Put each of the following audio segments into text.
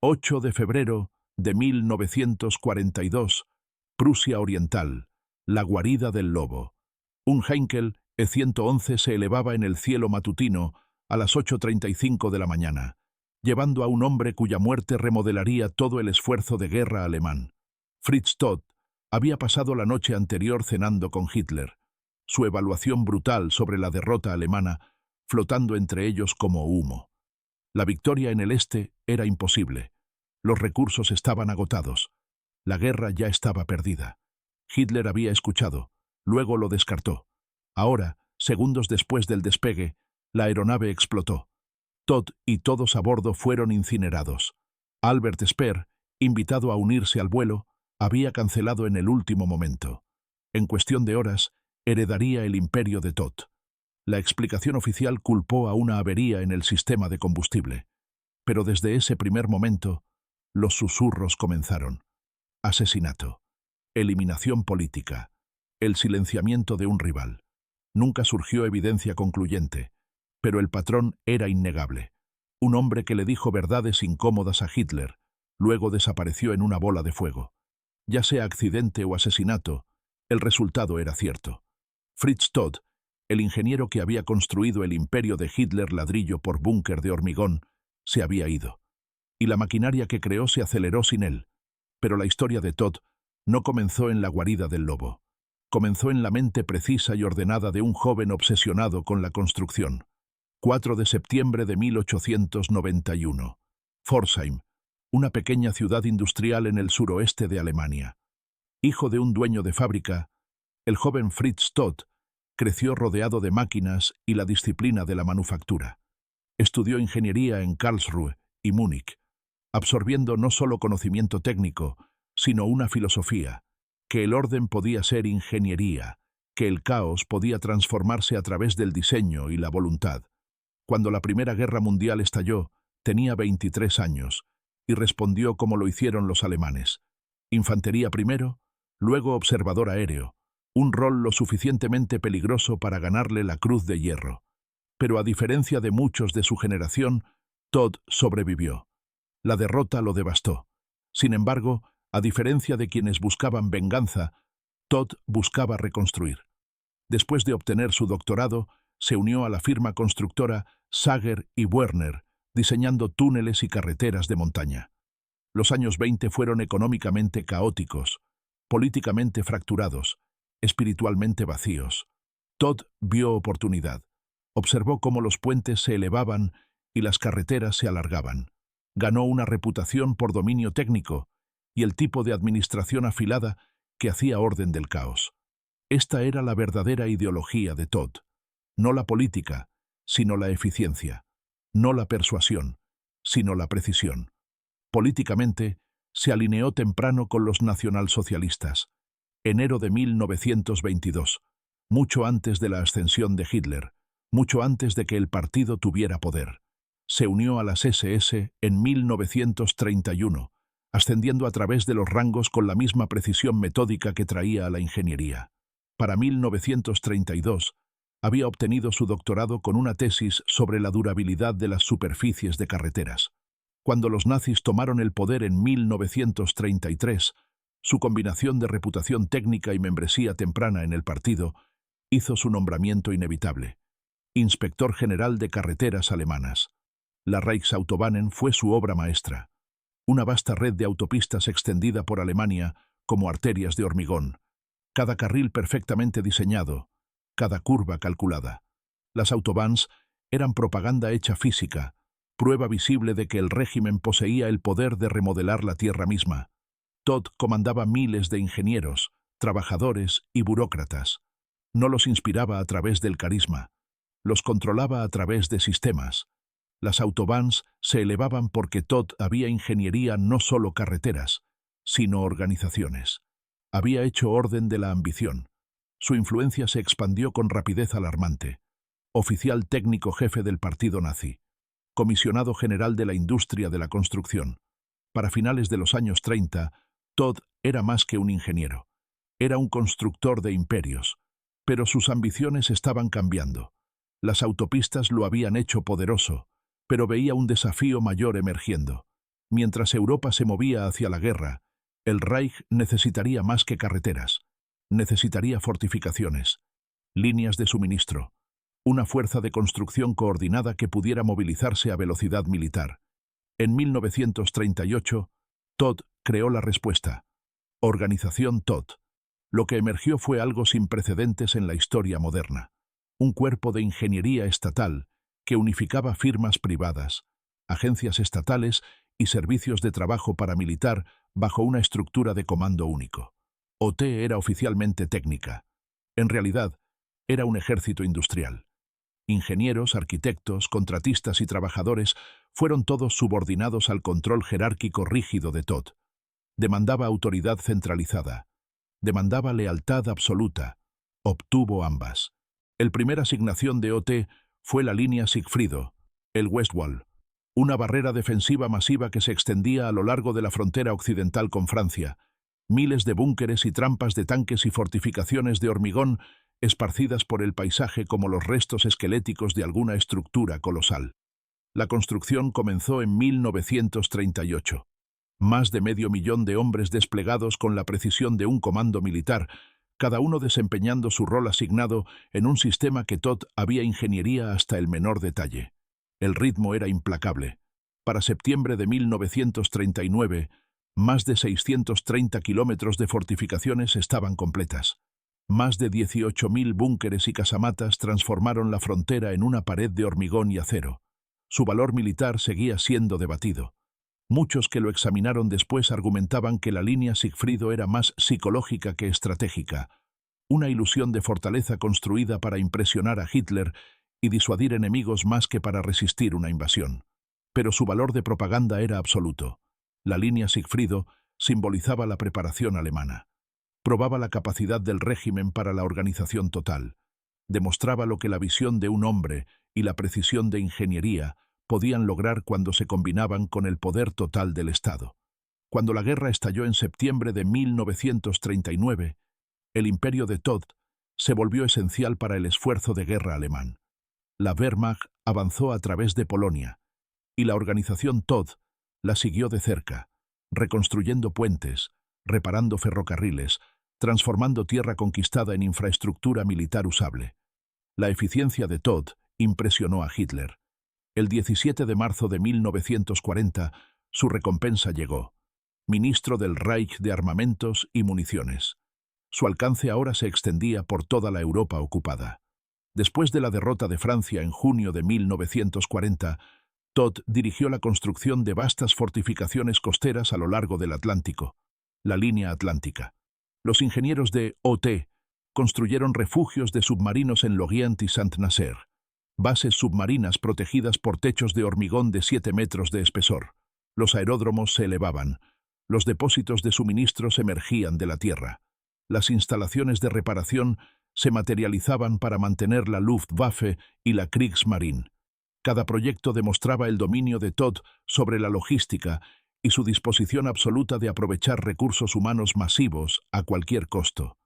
8 de febrero de 1942, Prusia Oriental, la guarida del lobo. Un Heinkel E-111 se elevaba en el cielo matutino a las 8:35 de la mañana, llevando a un hombre cuya muerte remodelaría todo el esfuerzo de guerra alemán. Fritz Todt había pasado la noche anterior cenando con Hitler, su evaluación brutal sobre la derrota alemana flotando entre ellos como humo. La victoria en el este era imposible. Los recursos estaban agotados. La guerra ya estaba perdida. Hitler había escuchado, luego lo descartó. Ahora, segundos después del despegue, la aeronave explotó. Todt y todos a bordo fueron incinerados. Albert Speer, invitado a unirse al vuelo, había cancelado en el último momento. En cuestión de horas, heredaría el imperio de Todt. La explicación oficial culpó a una avería en el sistema de combustible. Pero desde ese primer momento, los susurros comenzaron. Asesinato. Eliminación política. El silenciamiento de un rival. Nunca surgió evidencia concluyente, pero el patrón era innegable. Un hombre que le dijo verdades incómodas a Hitler, luego desapareció en una bola de fuego. Ya sea accidente o asesinato, el resultado era cierto. Fritz Todt, el ingeniero que había construido el imperio de Hitler ladrillo por búnker de hormigón, se había ido. Y la maquinaria que creó se aceleró sin él. Pero la historia de Todt no comenzó en la guarida del lobo. Comenzó en la mente precisa y ordenada de un joven obsesionado con la construcción. 4 de septiembre de 1891. Pforzheim, una pequeña ciudad industrial en el suroeste de Alemania. Hijo de un dueño de fábrica, el joven Fritz Todt creció rodeado de máquinas y la disciplina de la manufactura. Estudió ingeniería en Karlsruhe y Múnich, absorbiendo no solo conocimiento técnico, sino una filosofía, que el orden podía ser ingeniería, que el caos podía transformarse a través del diseño y la voluntad. Cuando la Primera Guerra Mundial estalló, tenía 23 años, y respondió como lo hicieron los alemanes. Infantería primero, luego observador aéreo, un rol lo suficientemente peligroso para ganarle la Cruz de Hierro. Pero a diferencia de muchos de su generación, Todt sobrevivió. La derrota lo devastó. Sin embargo, a diferencia de quienes buscaban venganza, Todt buscaba reconstruir. Después de obtener su doctorado, se unió a la firma constructora Sager y Werner, diseñando túneles y carreteras de montaña. Los años 20 fueron económicamente caóticos, políticamente fracturados, espiritualmente vacíos. Todt vio oportunidad. Observó cómo los puentes se elevaban y las carreteras se alargaban. Ganó una reputación por dominio técnico y el tipo de administración afilada que hacía orden del caos. Esta era la verdadera ideología de Todt. No la política, sino la eficiencia. No la persuasión, sino la precisión. Políticamente, se alineó temprano con los nacionalsocialistas. Enero de 1922, mucho antes de la ascensión de Hitler, mucho antes de que el partido tuviera poder. Se unió a las SS en 1931, ascendiendo a través de los rangos con la misma precisión metódica que traía a la ingeniería. Para 1932, había obtenido su doctorado con una tesis sobre la durabilidad de las superficies de carreteras. Cuando los nazis tomaron el poder en 1933, su combinación de reputación técnica y membresía temprana en el partido hizo su nombramiento inevitable. Inspector general de carreteras alemanas. La Reichsautobahnen fue su obra maestra. Una vasta red de autopistas extendida por Alemania como arterias de hormigón. Cada carril perfectamente diseñado, cada curva calculada. Las autobahns eran propaganda hecha física, prueba visible de que el régimen poseía el poder de remodelar la tierra misma. Todt comandaba miles de ingenieros, trabajadores y burócratas. No los inspiraba a través del carisma, los controlaba a través de sistemas. Las autobahns se elevaban porque Todt había ingeniería no solo carreteras, sino organizaciones. Había hecho orden de la ambición. Su influencia se expandió con rapidez alarmante. Oficial técnico jefe del partido nazi. Comisionado general de la industria de la construcción. Para finales de los años 30, Todt era más que un ingeniero. Era un constructor de imperios. Pero sus ambiciones estaban cambiando. Las autopistas lo habían hecho poderoso, pero veía un desafío mayor emergiendo. Mientras Europa se movía hacia la guerra, el Reich necesitaría más que carreteras. Necesitaría fortificaciones, líneas de suministro, una fuerza de construcción coordinada que pudiera movilizarse a velocidad militar. En 1938, Todt creó la respuesta, Organización Todt. Lo que emergió fue algo sin precedentes en la historia moderna. Un cuerpo de ingeniería estatal que unificaba firmas privadas, agencias estatales y servicios de trabajo paramilitar bajo una estructura de comando único. OT era oficialmente técnica. En realidad, era un ejército industrial. Ingenieros, arquitectos, contratistas y trabajadores fueron todos subordinados al control jerárquico rígido de Todt. Demandaba autoridad centralizada. Demandaba lealtad absoluta. Obtuvo ambas. El primer asignación de OT fue la línea Sigfrido, el Westwall, una barrera defensiva masiva que se extendía a lo largo de la frontera occidental con Francia. Miles de búnkeres y trampas de tanques y fortificaciones de hormigón esparcidas por el paisaje como los restos esqueléticos de alguna estructura colosal. La construcción comenzó en 1938. Más de 500.000 de hombres desplegados con la precisión de un comando militar, cada uno desempeñando su rol asignado en un sistema que Todt había ingeniería hasta el menor detalle. El ritmo era implacable. Para septiembre de 1939, más de 630 kilómetros de fortificaciones estaban completas. Más de 18.000 búnkeres y casamatas transformaron la frontera en una pared de hormigón y acero. Su valor militar seguía siendo debatido. Muchos que lo examinaron después argumentaban que la línea Sigfrido era más psicológica que estratégica, una ilusión de fortaleza construida para impresionar a Hitler y disuadir enemigos más que para resistir una invasión. Pero su valor de propaganda era absoluto. La línea Sigfrido simbolizaba la preparación alemana. Probaba la capacidad del régimen para la organización total. Demostraba lo que la visión de un hombre y la precisión de ingeniería podían lograr cuando se combinaban con el poder total del Estado. Cuando la guerra estalló en septiembre de 1939, el imperio de Todt se volvió esencial para el esfuerzo de guerra alemán. La Wehrmacht avanzó a través de Polonia, y la organización Todt la siguió de cerca, reconstruyendo puentes, reparando ferrocarriles, transformando tierra conquistada en infraestructura militar usable. La eficiencia de Todt impresionó a Hitler. El 17 de marzo de 1940, su recompensa llegó. Ministro del Reich de Armamentos y Municiones. Su alcance ahora se extendía por toda la Europa ocupada. Después de la derrota de Francia en junio de 1940, Todt dirigió la construcción de vastas fortificaciones costeras a lo largo del Atlántico, la línea atlántica. Los ingenieros de OT construyeron refugios de submarinos en Lorient y Saint-Nazaire, bases submarinas protegidas por techos de hormigón de 7 metros de espesor. Los aeródromos se elevaban, los depósitos de suministros emergían de la tierra. Las instalaciones de reparación se materializaban para mantener la Luftwaffe y la Kriegsmarine. Cada proyecto demostraba el dominio de Todt sobre la logística y su disposición absoluta de aprovechar recursos humanos masivos a cualquier costo.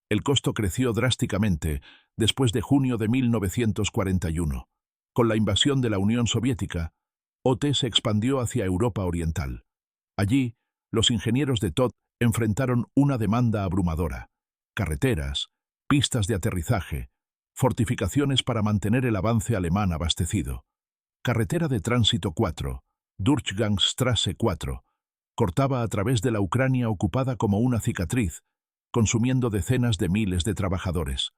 El costo creció drásticamente después de junio de 1941. Con la invasión de la Unión Soviética, OT se expandió hacia Europa Oriental. Allí, los ingenieros de Todt enfrentaron una demanda abrumadora: carreteras, pistas de aterrizaje, fortificaciones para mantener el avance alemán abastecido. Carretera de tránsito 4, Durchgangsstraße 4, cortaba a través de la Ucrania ocupada como una cicatriz, consumiendo decenas de miles de trabajadores.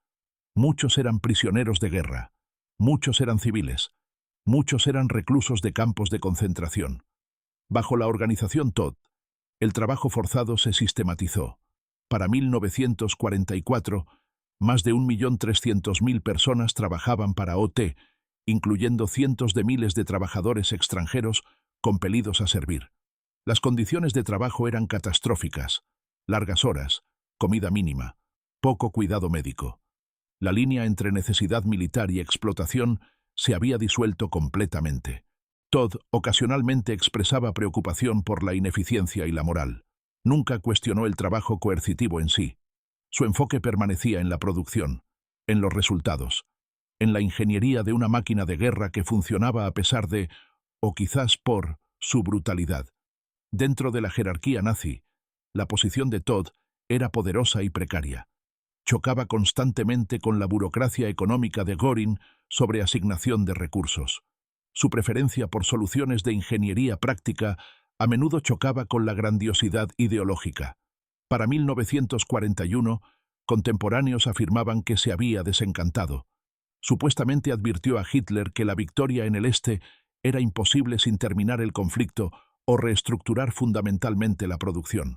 Muchos eran prisioneros de guerra, muchos eran civiles, muchos eran reclusos de campos de concentración. Bajo la organización Todt, el trabajo forzado se sistematizó. Para 1944, más de 1.300.000 personas trabajaban para OT, incluyendo cientos de miles de trabajadores extranjeros compelidos a servir. Las condiciones de trabajo eran catastróficas: largas horas, comida mínima, poco cuidado médico. La línea entre necesidad militar y explotación se había disuelto completamente. Todt ocasionalmente expresaba preocupación por la ineficiencia y la moral. Nunca cuestionó el trabajo coercitivo en sí. Su enfoque permanecía en la producción, en los resultados, en la ingeniería de una máquina de guerra que funcionaba a pesar de, o quizás por, su brutalidad. Dentro de la jerarquía nazi, la posición de Todt era poderosa y precaria. Chocaba constantemente con la burocracia económica de Göring sobre asignación de recursos. Su preferencia por soluciones de ingeniería práctica a menudo chocaba con la grandiosidad ideológica. Para 1941, contemporáneos afirmaban que se había desencantado. Supuestamente advirtió a Hitler que la victoria en el este era imposible sin terminar el conflicto o reestructurar fundamentalmente la producción.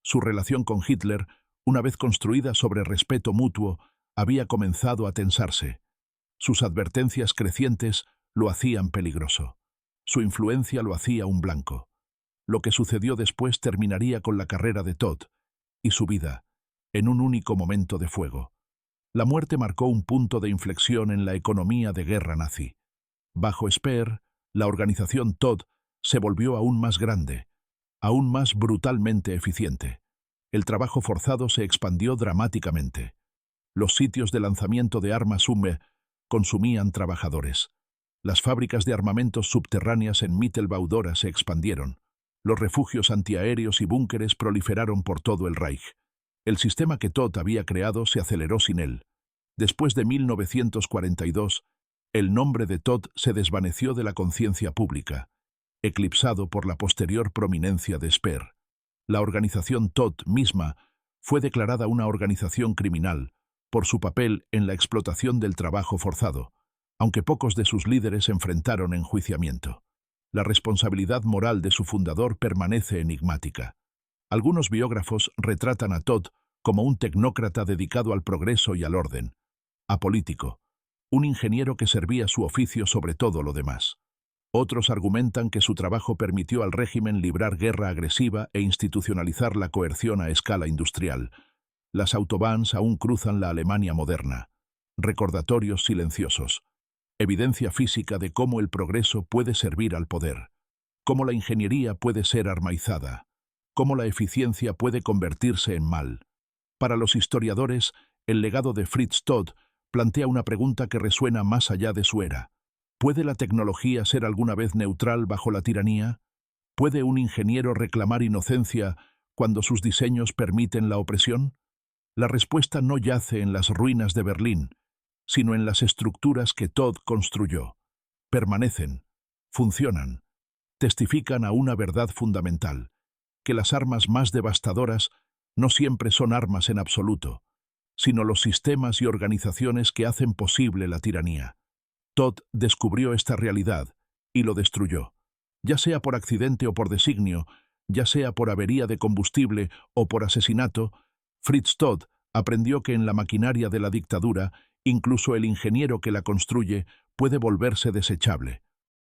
Su relación con Hitler, una vez construida sobre respeto mutuo, había comenzado a tensarse. Sus advertencias crecientes lo hacían peligroso. Su influencia lo hacía un blanco. Lo que sucedió después terminaría con la carrera de Todt y su vida, en un único momento de fuego. La muerte marcó un punto de inflexión en la economía de guerra nazi. Bajo Speer, la organización Todt se volvió aún más grande, aún más brutalmente eficiente. El trabajo forzado se expandió dramáticamente. Los sitios de lanzamiento de armas consumían trabajadores. Las fábricas de armamentos subterráneas en Mittelbau-Dora se expandieron. Los refugios antiaéreos y búnkeres proliferaron por todo el Reich. El sistema que Todt había creado se aceleró sin él. Después de 1942, el nombre de Todt se desvaneció de la conciencia pública, eclipsado por la posterior prominencia de Speer. La organización Todt misma fue declarada una organización criminal por su papel en la explotación del trabajo forzado, aunque pocos de sus líderes enfrentaron enjuiciamiento. La responsabilidad moral de su fundador permanece enigmática. Algunos biógrafos retratan a Todt como un tecnócrata dedicado al progreso y al orden, apolítico, un ingeniero que servía su oficio sobre todo lo demás. Otros argumentan que su trabajo permitió al régimen librar guerra agresiva e institucionalizar la coerción a escala industrial. Las autobahns aún cruzan la Alemania moderna. Recordatorios silenciosos. Evidencia física de cómo el progreso puede servir al poder, cómo la ingeniería puede ser armaizada, cómo la eficiencia puede convertirse en mal. Para los historiadores, el legado de Fritz Todt plantea una pregunta que resuena más allá de su era. ¿Puede la tecnología ser alguna vez neutral bajo la tiranía? ¿Puede un ingeniero reclamar inocencia cuando sus diseños permiten la opresión? La respuesta no yace en las ruinas de Berlín, sino en las estructuras que Todt construyó. Permanecen, funcionan, testifican a una verdad fundamental, que las armas más devastadoras no siempre son armas en absoluto, sino los sistemas y organizaciones que hacen posible la tiranía. Todt descubrió esta realidad y lo destruyó, ya sea por accidente o por designio, ya sea por avería de combustible o por asesinato. Fritz Todt aprendió que en la maquinaria de la dictadura, incluso el ingeniero que la construye puede volverse desechable.